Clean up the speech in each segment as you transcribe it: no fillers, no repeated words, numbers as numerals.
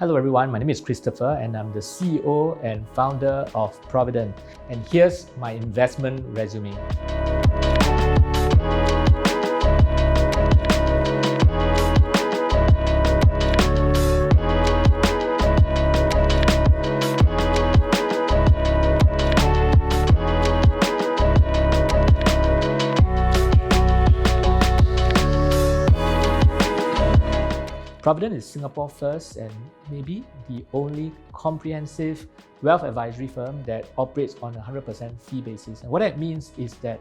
Hello everyone, my name is Christopher and I'm the CEO and founder of Providend. And here's my investment resume. Providend is Singapore first and maybe the only comprehensive wealth advisory firm that operates on a 100% fee basis. And what that means is that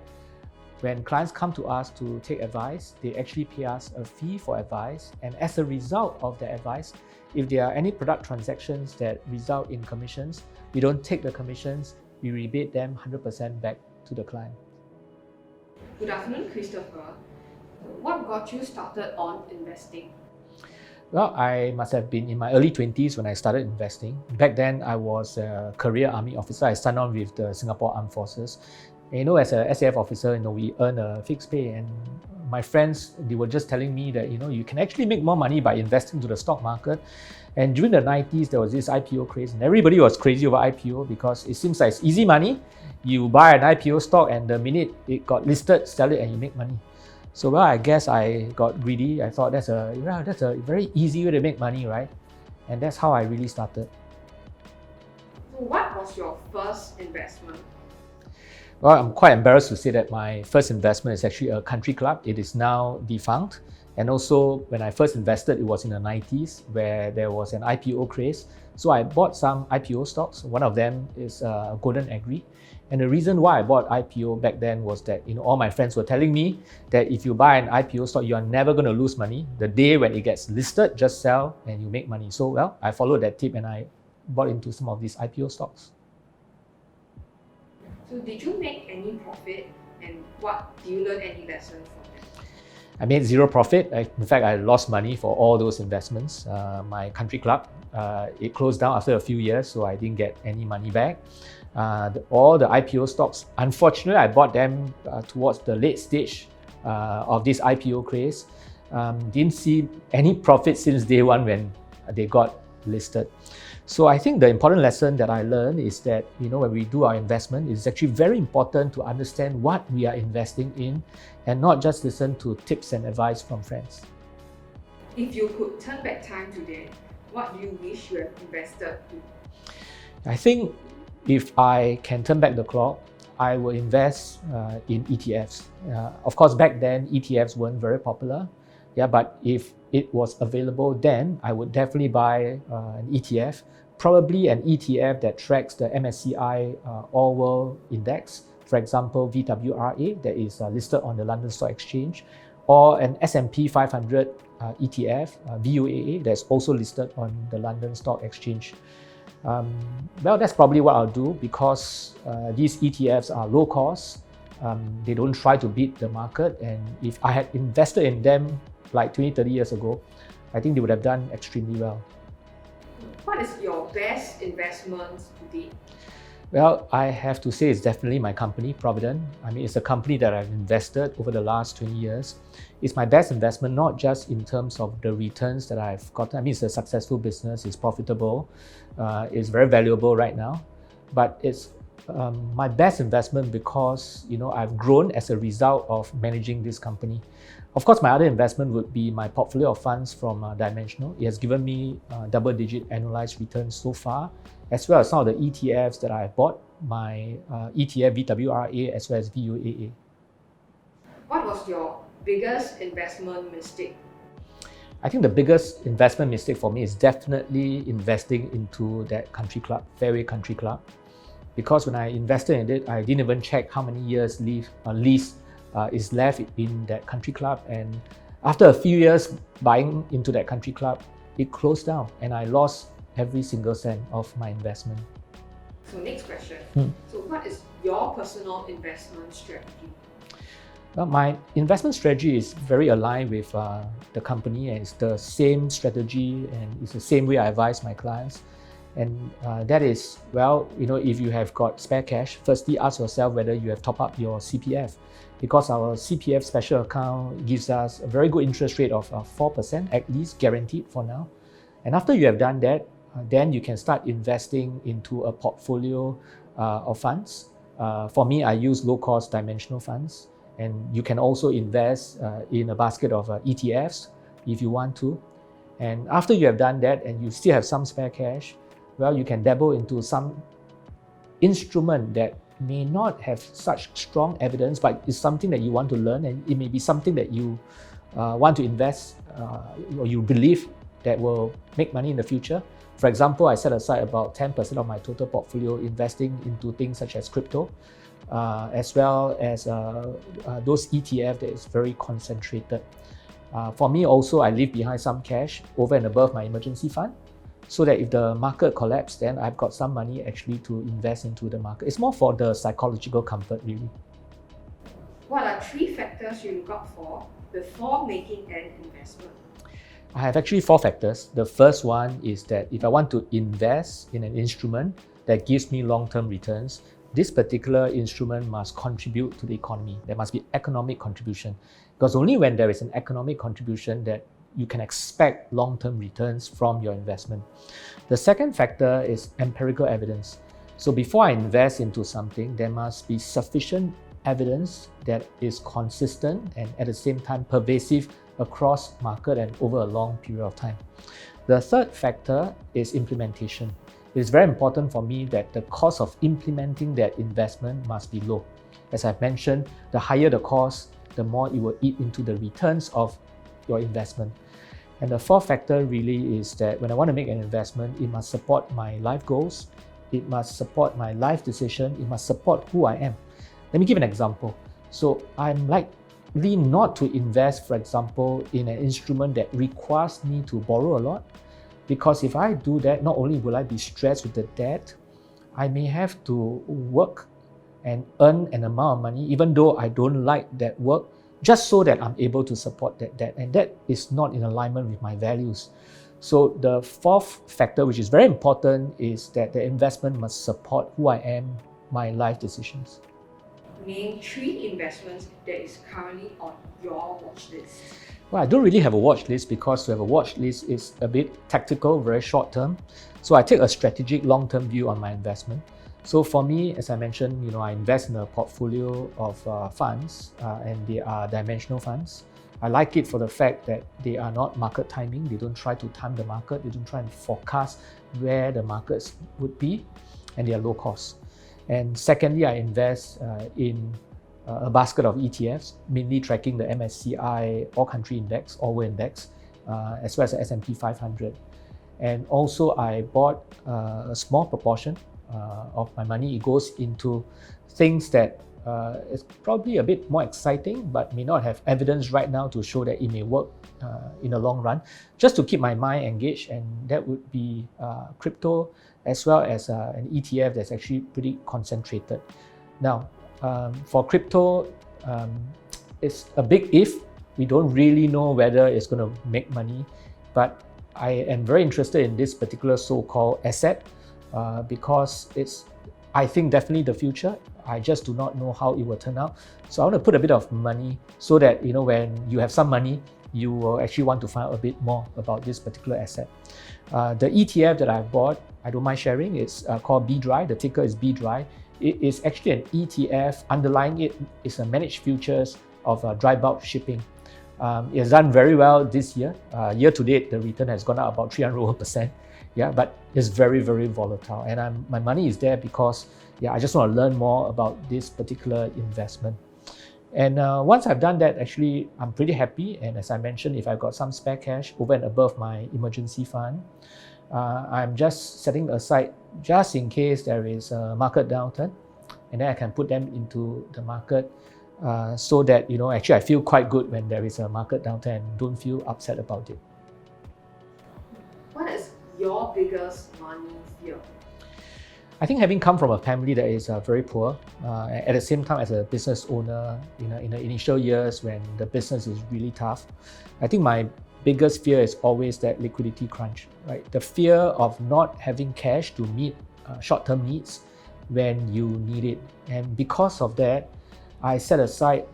when clients come to us to take advice, they actually pay us a fee for advice. And as a result of the advice, if there are any product transactions that result in commissions, we don't take the commissions, we rebate them 100% back to the client. Good afternoon, Christopher. What got you started on investing? Well, I must have been in my early 20s when I started investing. Back then, I was a career army officer. I started on with the Singapore Armed Forces. And, as a SAF officer, we earn a fixed pay. And my friends, they were just telling me that, you can actually make more money by investing to the stock market. And during the 90s, there was this IPO craze. And everybody was crazy over IPO because it seems like it's easy money. You buy an IPO stock and the minute it got listed, sell it and you make money. So I guess I got greedy. I thought that's a very easy way to make money, right? And that's how I really started. So what was your first investment? Well, I'm quite embarrassed to say that my first investment is actually a country club. It is now defunct. And also, when I first invested, it was in the 90s where there was an IPO craze. So I bought some IPO stocks. One of them is Golden Agri. And the reason why I bought IPO back then was that all my friends were telling me that if you buy an IPO stock, you are never going to lose money. The day when it gets listed, just sell and you make money. So I followed that tip and I bought into some of these IPO stocks. So did you make any profit and do you learn any lessons from it? I made zero profit. In fact, I lost money for all those investments. My country club, it closed down after a few years, so I didn't get any money back. All the IPO stocks, unfortunately, I bought them towards the late stage of this IPO craze. Didn't see any profit since day one when they got listed. So I think the important lesson that I learned is that when we do our investment, it's actually very important to understand what we are investing in and not just listen to tips and advice from friends. If you could turn back time today, what do you wish you had invested in? I think if I can turn back the clock, I will invest in ETFs. Of course, back then, ETFs weren't very popular. But if it was available then, I would definitely buy an ETF, probably an ETF that tracks the MSCI All World Index, for example, VWRA, that is listed on the London Stock Exchange, or an S&P 500 ETF, VUAA, that's also listed on the London Stock Exchange. That's probably what I'll do because these ETFs are low cost. They don't try to beat the market. And if I had invested in them like 20, 30 years ago, I think they would have done extremely well. What is your best investment to date? Well, I have to say it's definitely my company, Providend. It's a company that I've invested over the last 20 years. It's my best investment, not just in terms of the returns that I've gotten. It's a successful business, it's profitable, it's very valuable right now. But it's my best investment because I've grown as a result of managing this company. Of course, my other investment would be my portfolio of funds from Dimensional. It has given me double-digit annualized returns so far, as well as some of the ETFs that I bought, my ETF VWRA as well as VUAA. What was your biggest investment mistake? I think the biggest investment mistake for me is definitely investing into that country club, Fairway Country Club. Because when I invested in it, I didn't even check how many years lease is left in that country club. And after a few years buying into that country club, it closed down and I lost every single cent of my investment. So next question. So what is your personal investment strategy? Well, my investment strategy is very aligned with the company, and it's the same strategy and it's the same way I advise my clients. And that is, if you have got spare cash, firstly ask yourself whether you have top up your CPF, because our CPF special account gives us a very good interest rate of 4% at least, guaranteed for now. And after you have done that, then you can start investing into a portfolio of funds. For me, I use low-cost dimensional funds, and you can also invest in a basket of ETFs if you want to. And after you have done that and you still have some spare cash, well, you can dabble into some instrument that may not have such strong evidence, but it's something that you want to learn, and it may be something that you want to invest or you believe that will make money in the future. For example, I set aside about 10% of my total portfolio investing into things such as crypto, as well as those ETF that is very concentrated. For me also, I leave behind some cash over and above my emergency fund, so that if the market collapses, then I've got some money actually to invest into the market. It's more for the psychological comfort, really. What are 3 factors you look out for before making an investment? I have actually 4 factors. The first one is that if I want to invest in an instrument that gives me long-term returns, this particular instrument must contribute to the economy. There must be economic contribution, because only when there is an economic contribution that you can expect long-term returns from your investment. The second factor is empirical evidence. So before I invest into something, there must be sufficient evidence that is consistent and at the same time pervasive across market and over a long period of time. The third factor is implementation. It is very important for me that the cost of implementing that investment must be low. As I've mentioned, the higher the cost, the more it will eat into the returns of your investment. And the fourth factor really is that when I want to make an investment, it must support my life goals, it must support my life decision, it must support who I am. Let me give an example. So I'm likely not to invest, for example, in an instrument that requires me to borrow a lot, because if I do that, not only will I be stressed with the debt, I may have to work and earn an amount of money, even though I don't like that work, just so that I'm able to support that debt. And that is not in alignment with my values. So the fourth factor, which is very important, is that the investment must support who I am, my life decisions. Name 3 investments that is currently on your watch list. Well, I don't really have a watch list, because to have a watch list is a bit tactical, very short term. So I take a strategic long-term view on my investment. So for me, as I mentioned, I invest in a portfolio of funds, and they are dimensional funds. I like it for the fact that they are not market timing. They don't try to time the market. They don't try and forecast where the markets would be, and they are low cost. And secondly, I invest in a basket of ETFs, mainly tracking the MSCI All Country Index, All World Index, as well as the S&P 500. And also I bought a small proportion of my money. It goes into things that is probably a bit more exciting, but may not have evidence right now to show that it may work in the long run, just to keep my mind engaged. And that would be crypto, as well as an ETF that's actually pretty concentrated. Now, for crypto, it's a big if. We don't really know whether it's going to make money, but I am very interested in this particular so-called asset because it's, I think, definitely the future. I just do not know how it will turn out. So I want to put a bit of money so that, when you have some money, you will actually want to find out a bit more about this particular asset. The ETF that I've bought, I don't mind sharing. It's called BDRY. The ticker is BDRY. It is actually an ETF. Underlying it is a managed futures of dry bulk shipping. It has done very well this year. Year to date, the return has gone up about 300%. Yeah, but it's very, very volatile. And my money is there because I just want to learn more about this particular investment. And once I've done that, actually, I'm pretty happy. And as I mentioned, if I've got some spare cash over and above my emergency fund, I'm just setting aside just in case there is a market downturn. And then I can put them into the market so that, actually I feel quite good when there is a market downturn and don't feel upset about it. What is your biggest money fear? I think having come from a family that is very poor, at the same time as a business owner, in the initial years when the business is really tough, I think my biggest fear is always that liquidity crunch, right? The fear of not having cash to meet short-term needs when you need it. And because of that, I set aside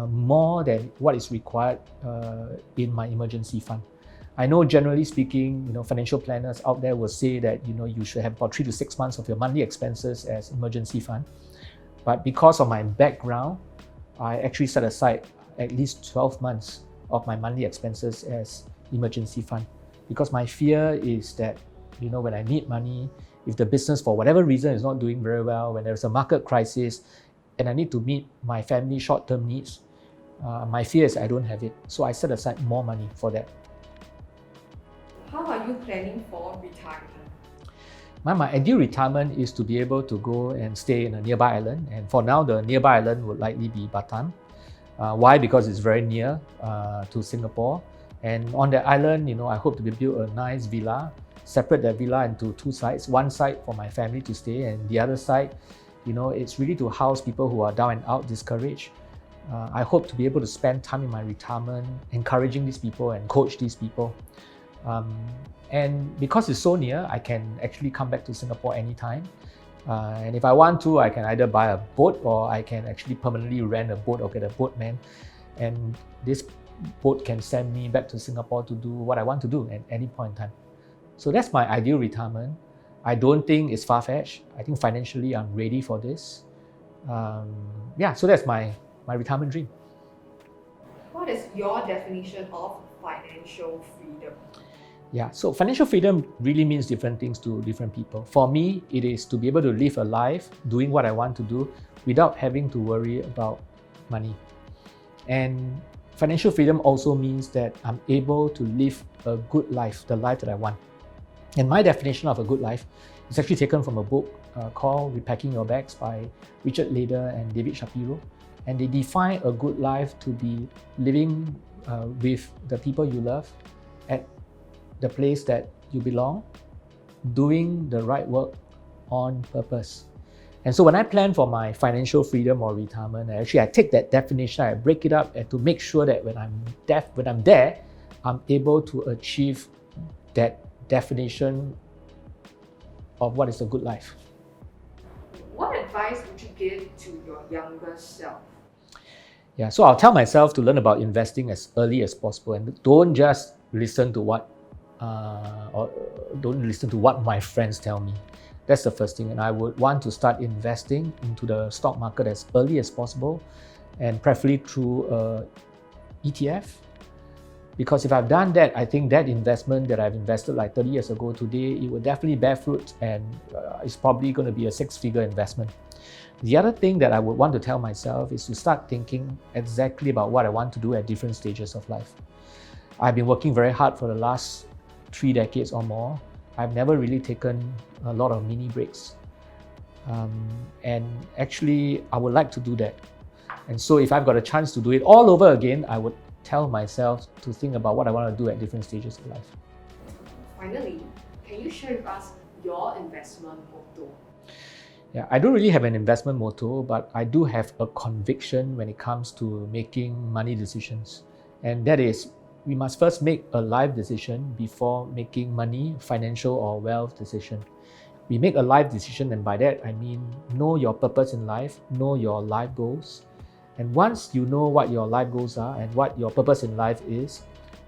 more than what is required in my emergency fund. I know generally speaking, financial planners out there will say that, you should have about 3 to 6 months of your monthly expenses as emergency fund. But because of my background, I actually set aside at least 12 months of my monthly expenses as emergency fund. Because my fear is that, when I need money, if the business for whatever reason is not doing very well, when there's a market crisis and I need to meet my family short-term needs, my fear is I don't have it. So I set aside more money for that. How are you planning for retirement? My ideal retirement is to be able to go and stay in a nearby island. And for now, the nearby island would likely be Batam. Why? Because it's very near to Singapore. And on that island, I hope to build a nice villa, separate that villa into 2 sides. One side for my family to stay, and the other side, it's really to house people who are down and out, discouraged. I hope to be able to spend time in my retirement encouraging these people and coach these people. And because it's so near, I can actually come back to Singapore anytime. And if I want to, I can either buy a boat or I can actually permanently rent a boat or get a boatman. And this boat can send me back to Singapore to do what I want to do at any point in time. So that's my ideal retirement. I don't think it's far-fetched. I think financially I'm ready for this. So that's my retirement dream. What is your definition of financial freedom? Yeah, so financial freedom really means different things to different people. For me, it is to be able to live a life doing what I want to do without having to worry about money. And financial freedom also means that I'm able to live a good life, the life that I want. And my definition of a good life is actually taken from a book called Repacking Your Bags by Richard Leder and David Shapiro. And they define a good life to be living with the people you love at the place that you belong, doing the right work on purpose. And so when I plan for my financial freedom or retirement, I take that definition, I break it up and to make sure that when I'm there, I'm able to achieve that definition of what is a good life. What advice would you give to your younger self? Yeah, so I'll tell myself to learn about investing as early as possible and don't just listen to what my friends tell me. That's the first thing. And I would want to start investing into the stock market as early as possible and preferably through ETF. Because if I've done that, I think that investment that I've invested like 30 years ago today, it will definitely bear fruit and it's probably going to be a 6-figure investment. The other thing that I would want to tell myself is to start thinking exactly about what I want to do at different stages of life. I've been working very hard for the last 3 decades or more. I've never really taken a lot of mini breaks. And actually, I would like to do that. And so if I've got a chance to do it all over again, I would tell myself to think about what I want to do at different stages of life. Finally, can you share with us your investment motto? Yeah, I don't really have an investment motto, but I do have a conviction when it comes to making money decisions. And that is, we must first make a life decision before making money, financial or wealth decision. We make a life decision, and by that I mean know your purpose in life, know your life goals. And once you know what your life goals are and what your purpose in life is,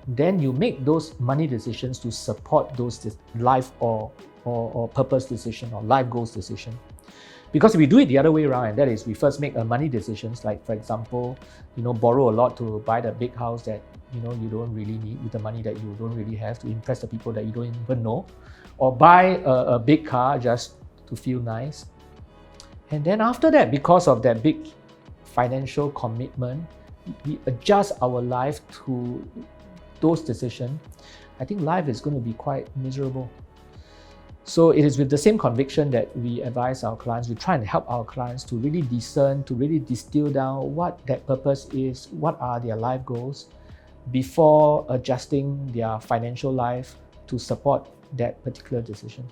then you make those money decisions to support those life or purpose decision or life goals decision. Because if we do it the other way around, and that is we first make a money decisions, like for example, borrow a lot to buy the big house that you don't really need with the money that you don't really have to impress the people that you don't even know, or buy a big car just to feel nice. And then after that, because of that big financial commitment, we adjust our life to those decisions. I think life is going to be quite miserable. So it is with the same conviction that we advise our clients, we try and help our clients to really discern, to really distill down what that purpose is, what are their life goals, before adjusting their financial life to support that particular decision.